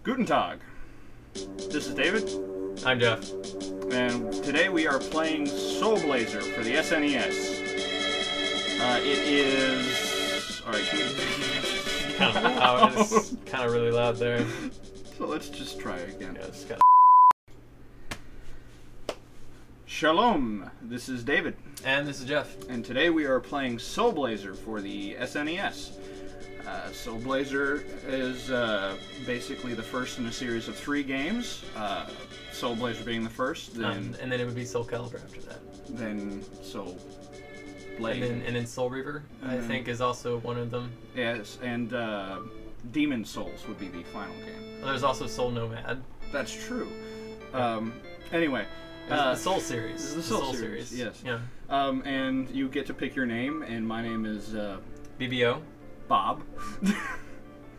Guten Tag. This is David. I'm Jeff. And today we are playing Soul Blazer for the SNES. It is... Alright, can we... Kind of loud. It's kind of really loud there. So let's just try again. Yeah, it's got... Shalom, this is David. And this is Jeff. And today we are playing Soul Blazer for the SNES. Soul Blazer is basically the first in a series of 3 games. Soul Blazer being the first, then And then it would be Soul Calibur after that. then Soul Blade. And then Soul Reaver, I think, is also one of them. Yes, and Demon Souls would be the final game. There's also Soul Nomad. That's true. Anyway. The Soul series. This is the Soul series, yes. Yeah. And you get to pick your name, and my name is BBO. Bob.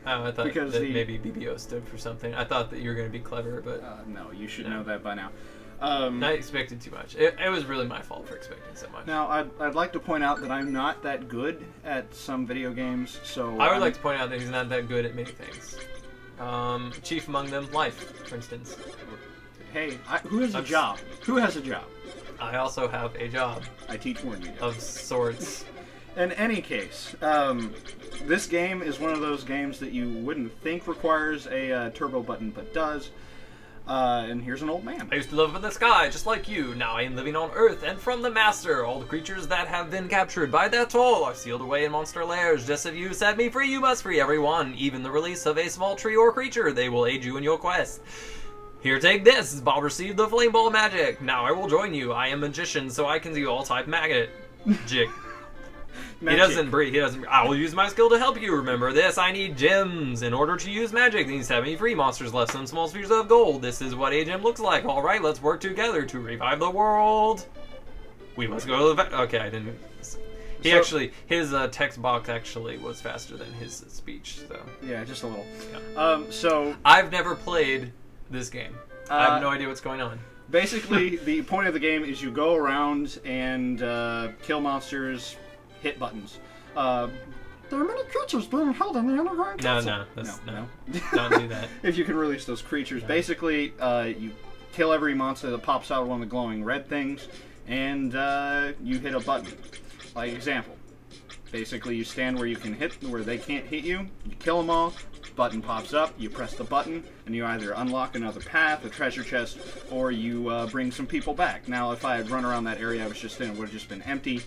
Oh, I thought Because that maybe BBO stood for something. I thought that you were going to be clever, but... no, you should know that by now. I expected too much. It was really my fault for expecting so much. Now, I'd like to point out that I'm not that good at some video games, so... I would like to point out that he's not that good at many things. Chief among them, life, for instance. Hey, who has a job? Who has a job? I also have a job. I teach more than you do. Of sorts. In any case, this game is one of those games that you wouldn't think requires a turbo button, but does. And here's an old man. I used to live in the sky, just like you. Now I am living on Earth, and from the Master, all the creatures that have been captured by that toll are sealed away in monster lairs. Just as you set me free, you must free everyone. Even the release of a small tree or creature, they will aid you in your quest. Here, take this. Bob received the flame ball magic. Now I will join you. I am magician, so I can do all type magic. He doesn't breathe. I will use my skill to help you. Remember this. I need gems. In order to use magic, these 73 monsters left some small spheres of gold. This is what a gem looks like. All right, let's work together to revive the world. We must go to the... Okay, I didn't... His text box actually was faster than his speech, so... Yeah, just a little. Yeah. So... I've never played this game. I have no idea what's going on. Basically, the point of the game is you go around and kill monsters, hit buttons. There are many creatures being held in the underground castle. No. Don't do that. If you can release those creatures. No. Basically, you kill every monster that pops out of one of the glowing red things, and you hit a button. Like example. Basically, you stand where you can hit, where they can't hit you. You kill them all. Button pops up. You press the button, and you either unlock another path, a treasure chest, or you bring some people back. Now, if I had run around that area I was just in, it would have just been empty,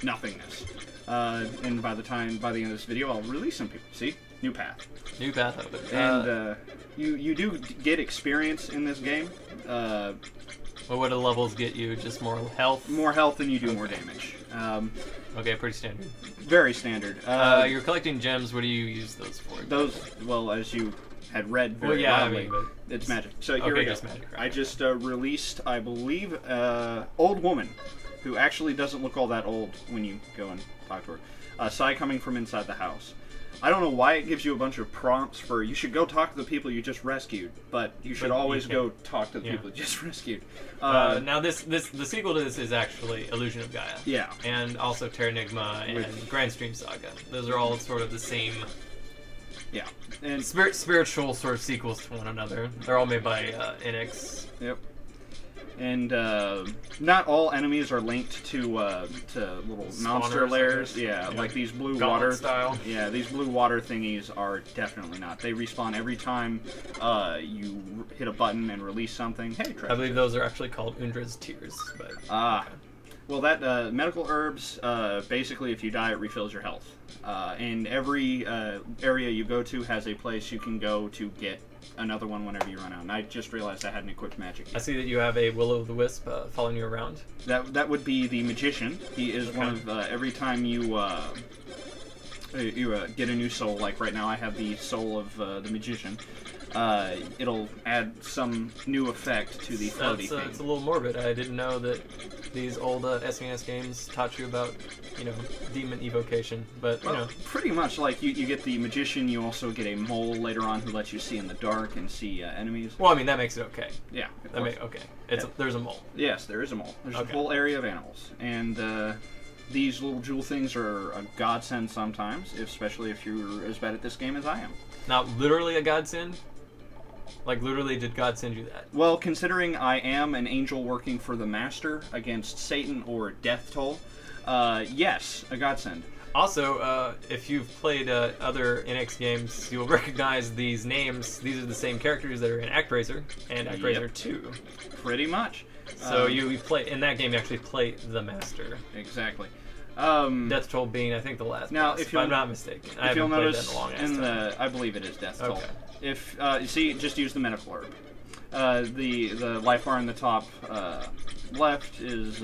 nothingness. And by the end of this video, I'll release some people. See, new path. New path open. And you do get experience in this game. Well, what do levels get you? Just more health? More health and you do more damage. Okay, pretty standard. Very standard. You're collecting gems. What do you use those for? Those, well, as you had read very loudly, it's magic. So here we go. Magic, right. I just released, I believe, old woman, who actually doesn't look all that old when you go and talk to her. Sigh coming from inside the house. I don't know why it gives you a bunch of prompts for you should go talk to the people you just rescued, but you should always go talk to the people you just rescued. Now the sequel to this is actually Illusion of Gaia. Yeah. And also Terranigma and Grand Stream Saga. Those are all sort of the same. Yeah. And spiritual sort of sequels to one another. They're all made by Enix. Yep. And not all enemies are linked to little monster lairs. Yeah, like these blue water style. Yeah, these blue water thingies are definitely not. They respawn every time you hit a button and release something. Hey, treasure. I believe those are actually called Undra's Tears. But okay. Well, that medical herbs basically, if you die, it refills your health. And every area you go to has a place you can go to get another one whenever you run out. And I just realized I hadn't equipped magic yet. I see that you have a Will-o'-the-Wisp following you around. That would be the magician. He is one of every time you get a new soul. Like right now, I have the soul of the magician. It'll add some new effect to the floaty thing. It's a little morbid. I didn't know that these old SNES games taught you about, demon evocation. But, pretty much. Like, you get the magician, you also get a mole later on who lets you see in the dark and see enemies. Well, I mean, that makes it okay. Yeah. Okay. There's a mole. Yes, there is a mole. There's a whole area of animals. And, these little jewel things are a godsend sometimes, especially if you're as bad at this game as I am. Not literally a godsend? Like, literally, did God send you that? Well, considering I am an angel working for the Master against Satan or Death Toll, yes, a godsend. Also, if you've played other NX games, you will recognize these names. These are the same characters that are in ActRaiser and ActRaiser 2. Pretty much. So you play in that game. You actually play the Master. Exactly. Death Toll being, I think, the last. Now, boss, if I'm not mistaken, I if you'll haven't played notice that in a long ass in time. the, I believe it is Death Toll. Okay. If you see, just use the medical herb. The life bar in the top left is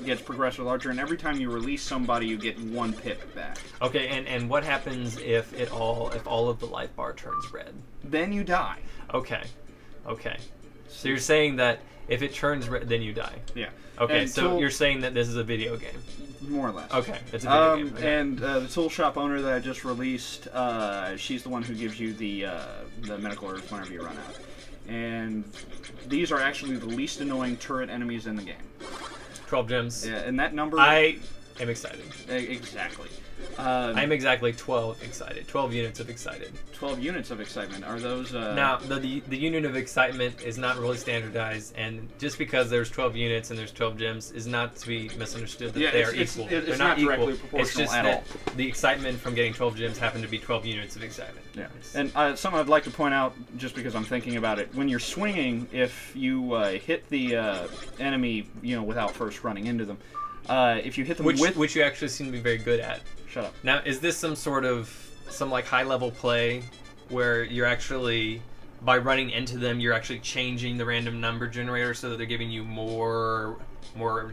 gets progressively larger, and every time you release somebody, you get 1 pip back. Okay, and what happens if all of the life bar turns red? Then you die. Okay. So you're saying that if it turns red, then you die. Yeah. Okay, And so you're saying that this is a video game. More or less. Okay, it's a video game. Okay. And the tool shop owner that I just released, she's the one who gives you the medical herbs whenever you run out. And these are actually the least annoying turret enemies in the game. 12 gems. Yeah, and that number... I am excited. Exactly. I am exactly 12 excited. 12 units of excited. 12 units of excitement. Are those... Now, the unit of excitement is not really standardized, and just because there's 12 units and there's 12 gems is not to be misunderstood that they are equal. It's They're not equal. directly proportional It's just at that all. the excitement from getting 12 gems happened to be 12 units of excitement. Yeah. And something I'd like to point out, just because I'm thinking about it, when you're swinging, if you hit the enemy, without first running into them, if you hit them which you actually seem to be very good at. Shut up. Now, is this some like high level play where you're actually, by running into them, you're actually changing the random number generator so that they're giving you more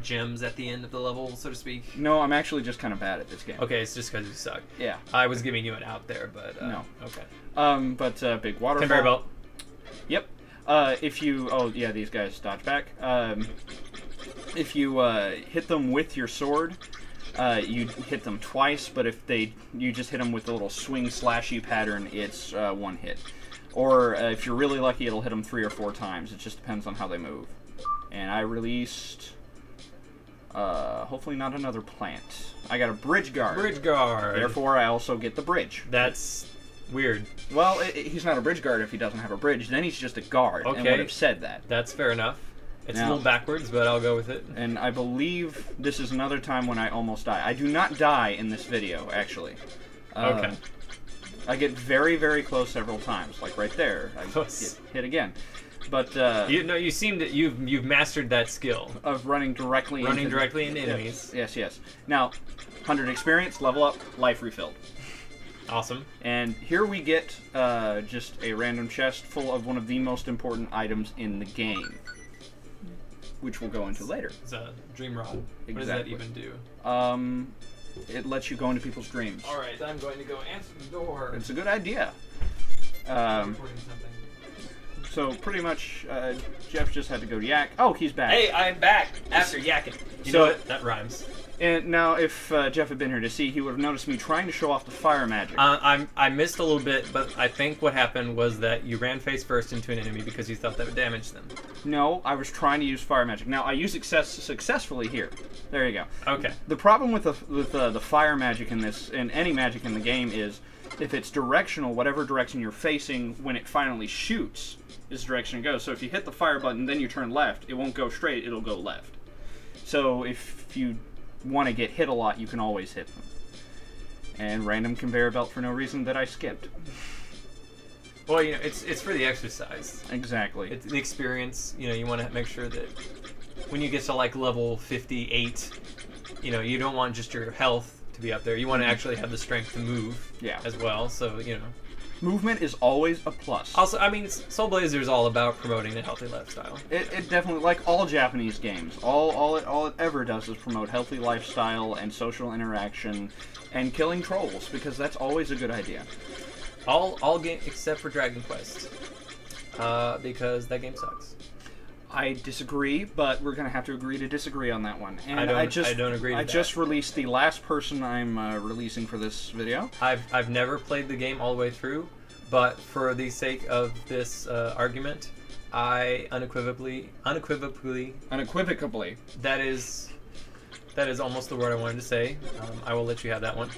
gems at the end of the level, so to speak? No, I'm actually just kind of bad at this game. Okay, it's just because you suck. Yeah. I was giving you an out there, but no. Okay. But big waterfall. Conveyor belt. Yep. If you... Oh, yeah, these guys dodge back. If you hit them with your sword... you hit them twice, but if you just hit them with the little swing slashy pattern, it's 1 hit. Or if you're really lucky, it'll hit them 3 or 4 times. It just depends on how they move. And I released, hopefully not another plant. I got a bridge guard. Bridge guard. Therefore, I also get the bridge. That's weird. Well, he's not a bridge guard if he doesn't have a bridge. Then he's just a guard, and would have said that. That's fair enough. It's Now, a little backwards, but I'll go with it. And I believe this is another time when I almost die. I do not die in this video, actually. Okay. I get very, very close several times, like right there. I get hit again. But you seem to you've mastered that skill of running directly into enemies. Yes. Now, 100 experience, level up, life refilled. Awesome. And here we get just a random chest full of one of the most important items in the game, which we'll go into later. It's a dream rod. Exactly. What does that even do? It lets you go into people's dreams. All right, I'm going to go answer the door. It's a good idea. So pretty much, Jeff just had to go yak. Oh, he's back. Hey, I'm back after yakking. You know what? That rhymes. And now, if Jeff had been here to see, he would have noticed me trying to show off the fire magic. I missed a little bit, but I think what happened was that you ran face first into an enemy because you thought that would damage them. No, I was trying to use fire magic. Now, I used successfully here. There you go. Okay. The problem with the fire magic in this, and any magic in the game, is if it's directional, whatever direction you're facing, when it finally shoots, is the direction it goes. So if you hit the fire button, then you turn left, it won't go straight, it'll go left. So if you want to get hit a lot, you can always hit them. And random conveyor belt for no reason that I skipped. Well, it's for the exercise. Exactly. It's the experience. You want to make sure that when you get to like level 58, you don't want just your health to be up there. You want to actually have the strength to move as well. So, Movement is always a plus. Also, I mean, Soul Blazer is all about promoting a healthy lifestyle. It definitely, like all Japanese games, all it ever does is promote healthy lifestyle and social interaction and killing trolls, because that's always a good idea. All game except for Dragon Quest, because that game sucks. I disagree, but we're gonna have to agree to disagree on that one. And I don't agree. I just released the last person I'm releasing for this video. I've never played the game all the way through, but for the sake of this argument, I unequivocally. That is almost the word I wanted to say. I will let you have that one.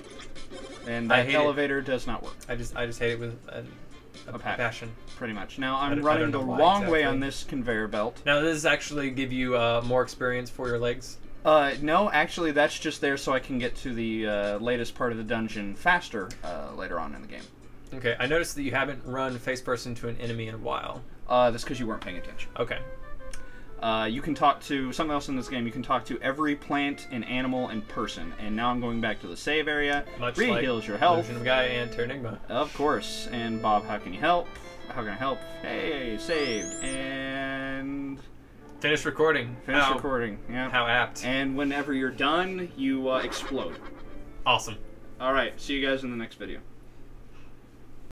And that elevator does not work. I just hate it with a passion. pretty much. Now I I'm don't running know the why wrong way exactly. on this conveyor belt. Now, does this actually give you more experience for your legs? No, actually, that's just there so I can get to the latest part of the dungeon faster later on in the game. Okay, I noticed that you haven't run face first into an enemy in a while. That's because you weren't paying attention. Okay. You can talk to something else in this game. You can talk to every plant and animal and person. And now I'm going back to the save area. Much Re-heals like your health. Illusion of Gaia and Terranigma. Of course. And Bob, how can you help? How can I help? Hey, saved. And Finish recording. finish How- recording. Yeah. How apt. And whenever you're done, you explode. Awesome. All right. See you guys in the next video.